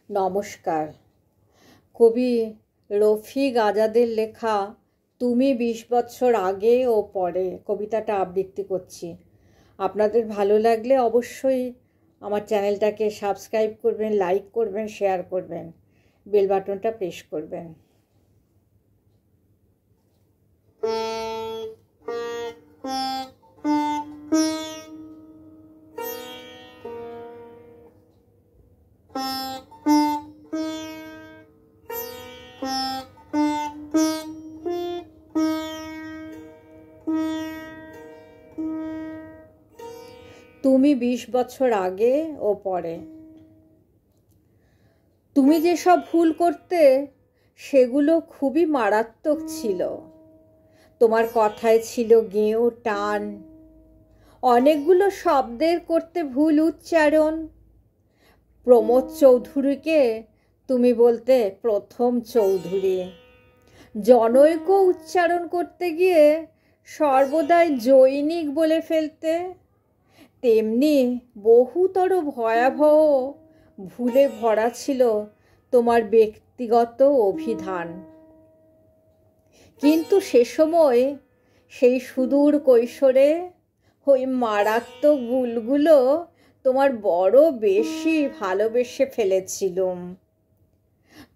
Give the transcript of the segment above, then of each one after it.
নমস্কার। কবি রফিক আজাদের লেখা তুমি ২০ বছর আগে ও পরে কবিতাটা আবৃত্তি করছি। আপনাদের ভালো লাগলে অবশ্যই আমার চ্যানেলটাকে সাবস্ক্রাইব করবেন, লাইক করবেন, শেয়ার করবেন, বেল বাটনটা প্রেস করবেন। তুমি ২০ বছর আগে ও পরে। তুমি যেসব ভুল করতে সেগুলো খুবই মারাত্মক ছিল। তোমার কথায় ছিল গেঁয়ো টান, অনেকগুলো শব্দের করতে ভুল উচ্চারণ। প্রমোদ চৌধুরীকে তুমি বলতে প্রথম চৌধুরী। জনৈক উচ্চারণ করতে গিয়ে সর্বদাই জৈনিক বলে ফেলতে। তেমনি বহুতর ভয়াবহ ভুলে ভরা ছিল তোমার ব্যক্তিগত অভিধান। কিন্তু সে সময় সেই সুদূর কৈশোরে ওই মারাত্মক ভুলগুলো তোমার বড় বেশি ভালোবেসে ফেলেছিলুম।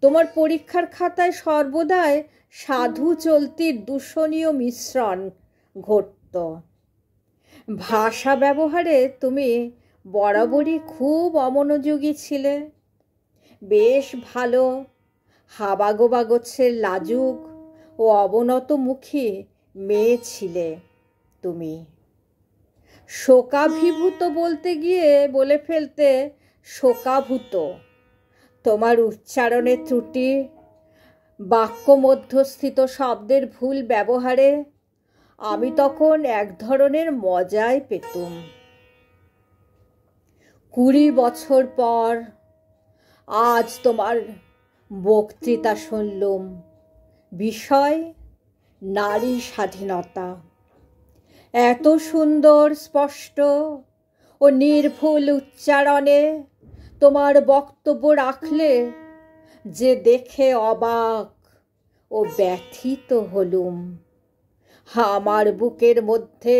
তোমার পরীক্ষার খাতায় সর্বদাই সাধু চলতির দূষণীয় মিশ্রণ ঘটত। ভাষা ব্যবহারে তুমি বরাবরই খুব অমনোযোগী ছিলে। বেশ ভালো হাবাগোবা গোছের লাজুক ও অবনতমুখী মেয়ে ছিলে তুমি। শোকাভিভূত বলতে গিয়ে বলে ফেলতে শোকাভূত। তোমার উচ্চারণের ত্রুটি, বাক্য মধ্যস্থিত শব্দের ভুল ব্যবহারে আমি তখন এক ধরনের মজাই পেতুম। ২০ বছর পর আজ তোমার বক্তৃতা শুনলুম। বিষয় নারী স্বাধীনতা। এত সুন্দর স্পষ্ট ও নির্ভুল উচ্চারণে তোমার বক্তব্য রাখলে যে দেখে অবাক ও ব্যথিত হলুম। আমার বুকের মধ্যে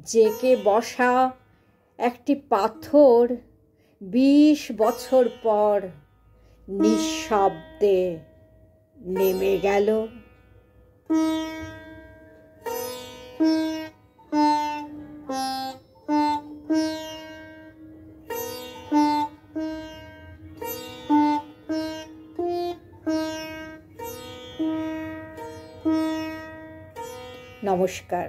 জেঁকে বসা একটি পাথর ২০ বছর পর নিঃশব্দে নেমে গেল। নমস্কার।